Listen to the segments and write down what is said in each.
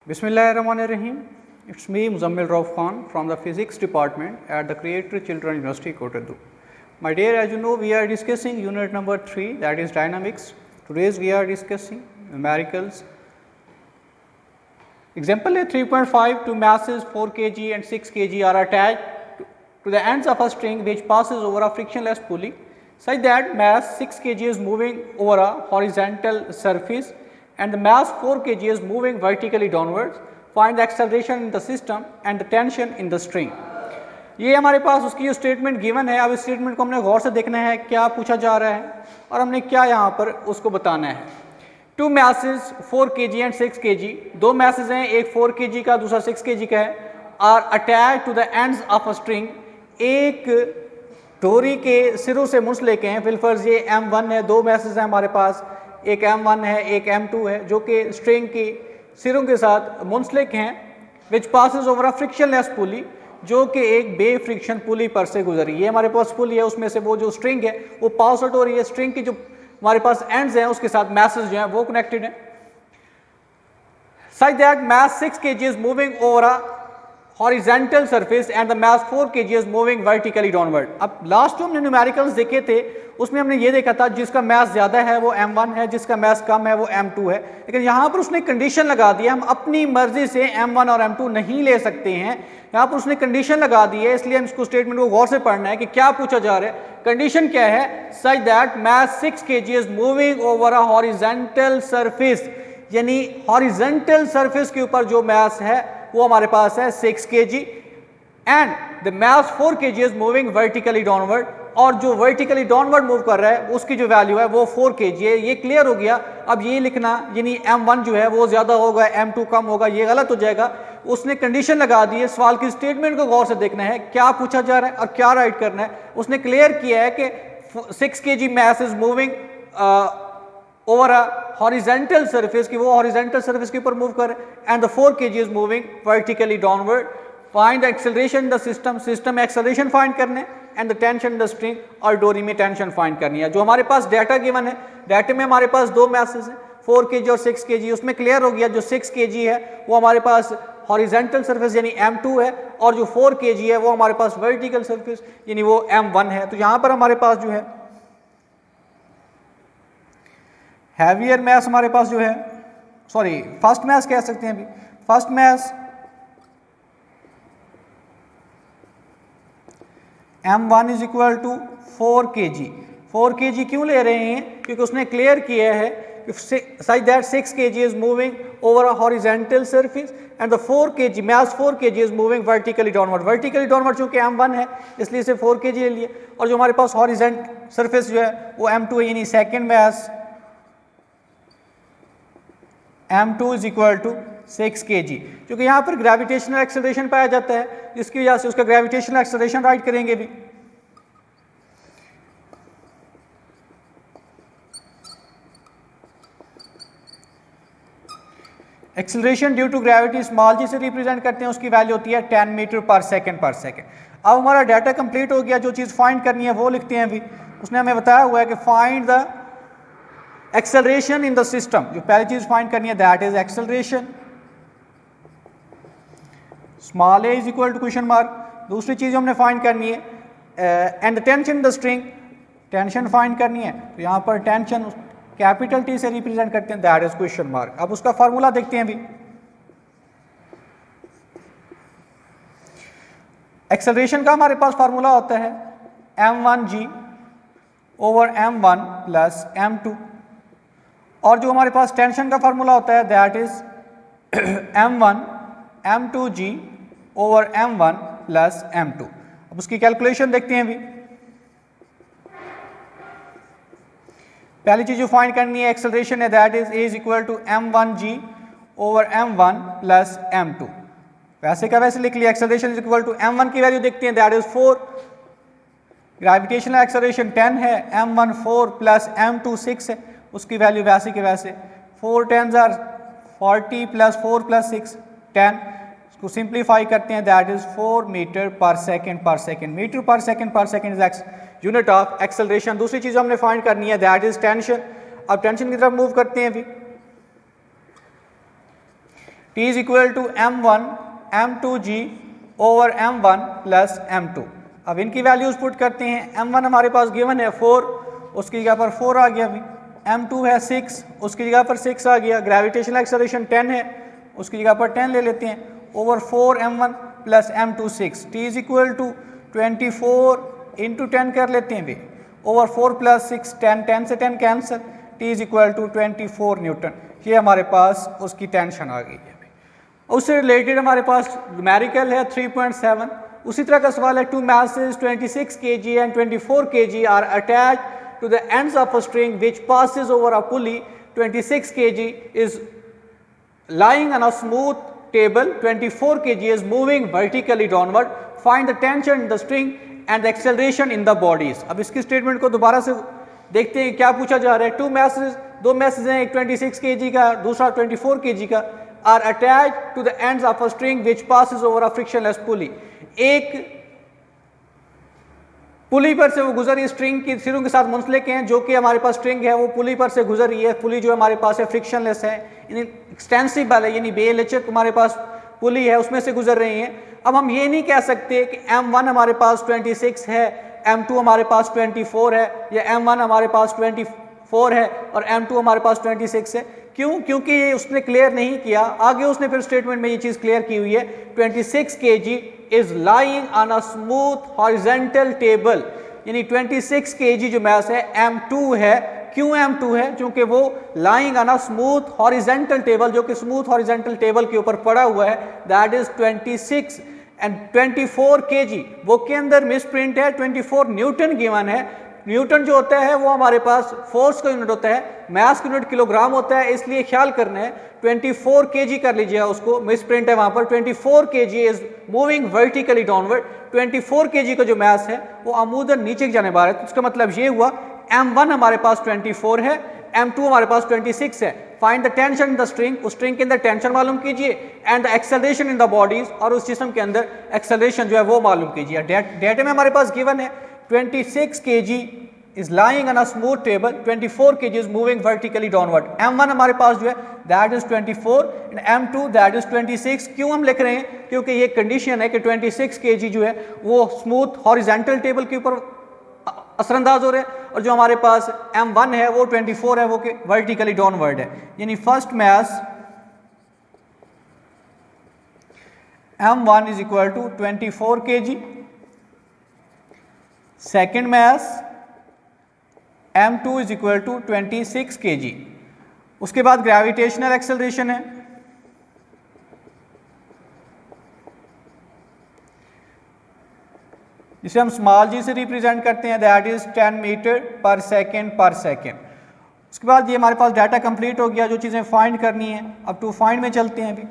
Bismillahirrahmanirrahim. It's me Muzammil Rauf Khan from the physics department at the Creator Children University Kotaddu. My dear, as you know, we are discussing unit number 3, that is dynamics. Today we are discussing numericals. Example 3.5, two masses 4 kg and 6 kg are attached to the ends of a string which passes over a frictionless pulley such that mass 6 kg is moving over a horizontal surface and the mass 4 kg is moving vertically downwards. Find the acceleration in the system and the tension in the string. ये हमारे पास उसकी जो statement given है, अब इस statement को हमने गौर से देखना है क्या पूछा जा रहा है और हमने क्या यहाँ पर उसको बताना है. Two masses 4 kg and 6 kg, दो मैसेज हैं, एक 4 kg का दूसरा 6 kg का है, are attach to the ends of a string, एक डोरी के सिरों से मुंसलिक हैं. फिलफर्ज ये M1 है, दो मैसेज हैं हमारे पास, एक M1 है एक M2 है जो कि स्ट्रिंग के सिरों के साथ मुंसलिक हैं. Which passes over a frictionless pulley, जो कि एक बे फ्रिक्शन पुली पर से गुजरी. ये हमारे पास पुली है, उसमें से वो जो स्ट्रिंग है वो पास आउट हो रही है. स्ट्रिंग की जो हमारे पास एंड्स हैं उसके साथ मैसेज जो हैं वो कनेक्टेड हैं. Such that mass 6 kg is moving over a horizontal surface and the mass 4 kg is moving vertically downward. अब लास्ट जो हमने न्यूमेरिकल्स देखे थे उसमें हमने ये देखा था जिसका मैस ज़्यादा है वो M1 है, जिसका मैस कम है वो M2 है. लेकिन यहाँ पर उसने कंडीशन लगा दी है, हम अपनी मर्जी से M1 और M2 नहीं ले सकते हैं. यहाँ पर उसने कंडीशन लगा दी है, इसलिए हम इसको स्टेटमेंट को गौर से पढ़ना है कि क्या पूछा जा रहा है. कंडीशन क्या है? Such that mass 6 kg is moving over a horizontal surface, यानी हॉरिजॉन्टल सरफेस के ऊपर जो मैस है वो हमारे पास है 6 kg and the mass 4 kg is moving vertically downward, और जो वर्टिकली डाउनवर्ड मूव कर रहा है उसकी जो वैल्यू है वो 4 kg है. ये क्लियर हो गया. अब ये लिखना यानी M1 जो है वो ज़्यादा होगा, M2 कम होगा, ये गलत हो जाएगा. उसने कंडीशन लगा दी है. सवाल की स्टेटमेंट को गौर से देखना है क्या पूछा जा रहा है और क्या राइट करना है. उसने क्लियर किया है कि 6 kg mass is moving over a horizontal surface, की वो हॉरिजॉन्टल सरफेस के ऊपर मूव कर, and the 4 kg is moving vertically downward. Find the acceleration in the system, system में एक्सेलरेशन फाइंड करने, and the tension in the string, और डोरी में टेंशन फाइंड करनी है. जो हमारे पास डाटा गिवन है, डाटे में हमारे पास दो मैसेज हैं 4 kg और 6 kg. उसमें क्लियर हो गया जो 6 kg है वो हमारे पास हॉरिजॉन्टल सरफेस यानी M2 है, और जो 4 kg है वो हमारे पास वर्टिकल सरफेस यानी वो M1 है. तो यहाँ पर हमारे पास जो है हैवियर मैस हमारे पास जो है, सॉरी फर्स्ट मैस कह सकते हैं. अभी first mass M1 is equal to 4 kg. 4 kg क्यों ले रहे हैं? क्योंकि उसने क्लियर किया है such that 6 kg is moving over a horizontal surface and the 4 kg mass 4 kg is moving vertically downward. vertically downward चूंकि M1 है इसलिए इसे 4 kg ले लिए, और जो हमारे पास horizontal surface जो है वो M2 है, यानी second mass M2 is equal to 6 kg. क्योंकि यहाँ पर ग्रेविटेशनल एक्सेलरेशन पाया जाता है, जिसकी वजह से उसका ग्रेविटेशनल एक्सेलरेशन राइट करेंगे भी. Acceleration due to gravity small g से रिप्रेजेंट करते हैं, उसकी वैल्यू होती है 10 मीटर पर सेकेंड पर सेकेंड. अब हमारा डाटा कंप्लीट हो गया, जो चीज़ फाइंड करनी है वो लिखते हैं. अभी उसने हमें बताया हुआ है कि find the acceleration in the system. जो पहली चीज फाइंड करनी है that is acceleration, small a is equal to question mark. दूसरी चीज हमने फाइंड करनी है and the tension in the string, tension find करनी है. तो यहाँ पर टेंशन कैपिटल T से रिप्रेजेंट करते हैं, दैट इज क्वेश्चन मार्क. अब उसका फार्मूला देखते हैं. अभी एक्सेलरेशन का हमारे पास फार्मूला होता है M1g over M1 plus M2, और जो हमारे पास टेंशन का फार्मूला होता है that is M1 M2g over M1 plus M2. अब उसकी कैलकुलेशन देखते हैं. अभी पहली चीज जो फाइंड करनी है एक्सेलरेशन है that is A is equal to M1g over M1 plus M2. वैसे का वैसे लिख लिया. Acceleration is equal to M1 की वैल्यू देखते हैं दैट इज 4, ग्रेविटेशनल एक्सेलरेशन 10 है, M1 4 प्लस M2 6 है, उसकी वैल्यू वैसे के वैसे 4 10s आर 40 प्लस 4 प्लस 6 10. इसको सिंप्लीफाई करते हैं दैट इज 4 मीटर पर सेकेंड पर सेकेंड. मीटर पर second is unit of acceleration. दूसरी चीज हमने फाइंड करनी है दैट इज टेंशन. अब टेंशन की तरफ मूव करते हैं. अभी T is equal to m1 m2g over m1 plus m2। अब इनकी वैल्यूज पुट करते हैं। m1 हमारे पास गिवन है 4, उसकी जगह पर 4 आ गया अभी। m2 है 6, उसकी जगह पर 6 आ गया। ग्रेविटेशनल एक्सेलरेशन 10 है, उसकी जगह पर 10 ले लेते हैं, over 4 m1 plus m2 6। T is equal to 24 into 10 कर लेते हैं भी, ओवर 4 प्लस 6 10, 10 से 10 cancel. T is equal to 24 newton. ये हमारे पास उसकी टेंशन आ गई है। उससे रिलेटेड हमारे पास न्यूमेरिकल है 3.7। उसी तरह का सवाल है, to masses 26 kg and 24 kg are attached to the ends of a string which passes over a pulley. 26 kg is lying on a smooth table, 24 kg is moving vertically downward. Find the tension in the string and the acceleration in the bodies. अब इसकी statement को दोबारा से देखते हैं क्या पूछा जा रहा है। टू मैसेज, दो मैसेज हैं, एक 26 kg का, दूसरा 24 kg का, are attached to the ends of a string which passes over a frictionless pulley. एक पुली पर से वो गुजर रही, स्ट्रिंग की सिरों के साथ मुंसलिक हैं, जो कि हमारे पास स्ट्रिंग है वो पुली पर से गुजर रही है। पुली जो हमारे पास है फ्रिक्शनलेस है, एक्सटेंसिबल है, यानी बेलचक हमारे पास पुली है, उसमें से गुजर रही है। अब हम ये नहीं कह सकते कि m1 हमारे पास 26 है, m2 हमारे पास 24 है, या m1 हमारे पास 24 है और m2 हमारे पास 26 है। क्यों? क्योंकि ये उसने क्लियर नहीं किया। आगे उसने फिर स्टेटमेंट में ये चीज़ क्लियर की हुई है, 26 kg is lying on a smooth horizontal table, यानी 26 kg जो मैस है m2 है। क्यों m2 है? क्योंकि वो lying on a smooth horizontal table, जो कि स्मूथ हॉरिजेंटल टेबल के ऊपर पड़ा हुआ है, दैट इज 26 एंड 24 kg वो के अंदर मिस प्रिंट है, 24 न्यूटन गिवन है। न्यूटन जो होता है वो हमारे पास फोर्स का यूनिट होता है, मास का यूनिट किलोग्राम होता है, इसलिए ख्याल करना है 24 kg कर लीजिए उसको, मिस प्रिंट है वहां पर। 24 kg is moving vertically downward. 24 kg का जो मास है वो अमूदन नीचे की जाने वाला है। तो इसका मतलब ये हुआ m1 हमारे पास 24 है, m2 हमारे पास 26 है। Find the tension in the string, उस स्ट्रिंग के अंदर टेंशन मालूम कीजिए, and the acceleration in the bodies, और उस जिस्म के अंदर एक्सेलरेशन जो है वो मालूम कीजिए। डेटा में हमारे पास गिवन है 26 kg is lying on a smooth table, 24 kg is moving vertically downward. m1 हमारे पास जो है that is 24 and m2 that is 26। क्यों हम लिख रहे हैं? क्योंकि ये कंडीशन है कि 26 kg जो है वो स्मूथ हॉरिजेंटल टेबल के ऊपर असरअंदाज हो रहे हैं, और जो हमारे पास m1 है वो 24 है, वो कि वर्टिकली डाउनवर्ड है। यानी first mass m1 is equal to 24 kg, second mass m2 is equal to 26 kg। उसके बाद ग्रेविटेशनल एक्सेलरेशन है, जिसे हम स्मॉल जी से रिप्रेजेंट करते हैं, दैट इज 10 मीटर पर सेकेंड पर सेकेंड। उसके बाद ये हमारे पास डाटा कंप्लीट हो गया, जो चीज़ें फाइंड करनी है। अब टू फाइंड में चलते हैं। अभी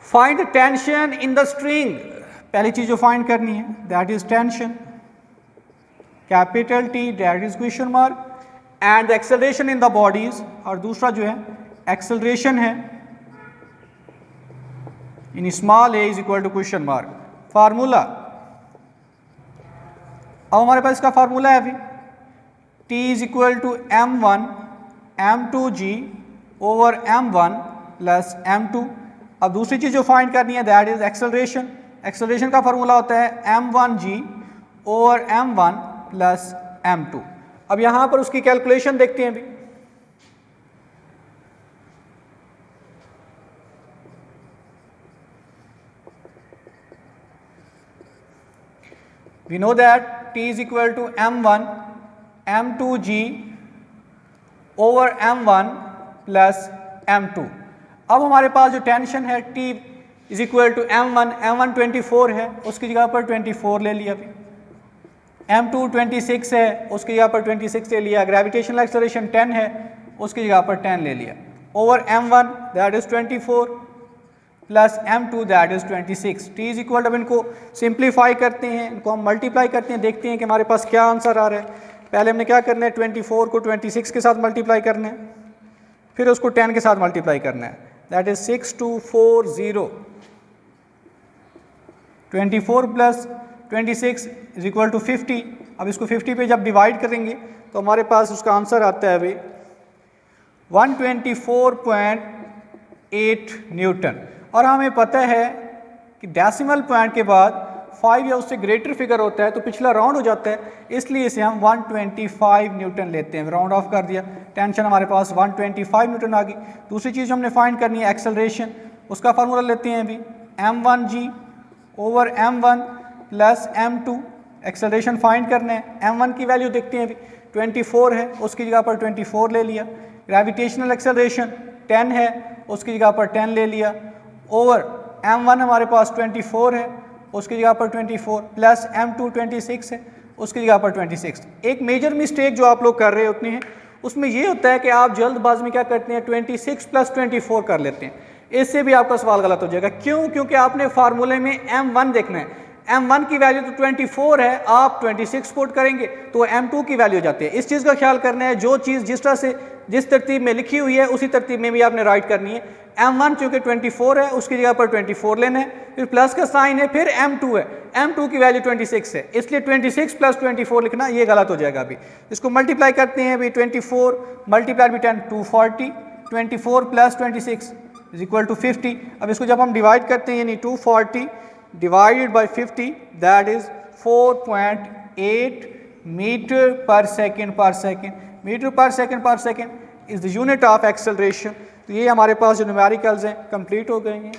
find the tension in the string, पहली चीज़ जो फाइंड करनी है that is tension, capital T that is question mark, and the acceleration in the bodies, और दूसरा जो है एक्सेलरेशन है in small a is equal to question mark. Formula, अब हमारे पास इसका फार्मूला है अभी T is equal to m1 m2g over m1 plus m2। अब दूसरी चीज़ जो फाइंड करनी है दैट इज एक्सेलरेशन। एक्सेलरेशन का फार्मूला होता है m1g over m1 plus m2। अब यहाँ पर उसकी कैलकुलेशन देखते हैं अभी। We know that T is equal to m1 m2g over m1 plus m2। अब हमारे पास जो टेंशन है T is equal to m1 24 है, उसकी जगह पर 24 ले लिया अभी। m2 26 है, उसकी जगह पर 26 ले लिया। ग्रेविटेशनल एक्सेलरेशन 10 है, उसकी जगह पर 10 ले लिया, over m1 that is 24 plus m2 that is 26। T is equal, अब इनको सिंप्लीफाई करते हैं, इनको हम मल्टीप्लाई करते हैं, देखते हैं कि हमारे पास क्या आंसर आ रहा है। पहले हमने क्या करना है, 24 को 26 के साथ मल्टीप्लाई करना है, फिर उसको 10 के साथ मल्टीप्लाई करना है, that is 6240। 24 plus 26 is equal to 50। अब इसको 50 पे जब डिवाइड करेंगे तो हमारे पास उसका आंसर आता है अभी 8 न्यूटन। और हमें पता है कि डेसिमल पॉइंट के बाद 5 या उससे ग्रेटर फिगर होता है तो पिछला राउंड हो जाता है, इसलिए इसे हम 125 न्यूटन लेते हैं। राउंड ऑफ कर दिया, टेंशन हमारे पास 125 न्यूटन आ गई। दूसरी चीज़ हमने फाइंड करनी है एक्सेलरेशन, उसका फार्मूला लेते हैं अभी m1g over m1 plus m2। Acceleration find करना है, m1 की वैल्यू देखते हैं अभी 24 है, उसकी जगह पर 24 ले लिया। ग्रेविटेशनल एक्सेलरेशन 10 है, उसकी जगह पर 10 ले लिया, ओवर m1 हमारे पास 24 है, उसकी जगह पर 24 प्लस m2 26 है, उसकी जगह पर 26। एक मेजर मिस्टेक जो आप लोग कर रहे होते हैं उसमें ये होता है कि आप जल्दबाजी में क्या करते हैं 26 प्लस 24 कर लेते हैं, इससे भी आपका सवाल गलत हो जाएगा। क्यों? क्योंकि आपने फार्मूले में m1 देखना है, m1 की वैल्यू तो 24 है, आप 26 पुट करेंगे तो m2 की वैल्यू हो जाती है। इस चीज़ का ख्याल करना है, जो चीज़ जिस तरह से जिस तरतीब में लिखी हुई है उसी तरतीब में भी आपने राइट करनी है। m1 चूँकि 24 है, उसकी जगह पर 24 लेना है, फिर प्लस का साइन है, फिर m2 है, m2 की वैल्यू 26 है, इसलिए 26 प्लस 24 लिखना ये गलत हो जाएगा। अभी इसको मल्टीप्लाई करते हैं, अभी 24 मल्टीप्लाई भी 10 240, 24 प्लस 26 इज इक्वल टू 50। अब इसको जब हम डिवाइड करते हैं यानी 240 divided by 50 that is 4.8 meter per second meter per second is the unit of acceleration। तो ये हमारे पास जो न्यूमेरिकल्स हैं कंप्लीट हो गए हैं।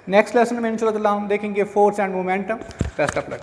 नेक्स्ट लेसन में इंशाल्लाह हम देखेंगे force and momentum. Best of luck.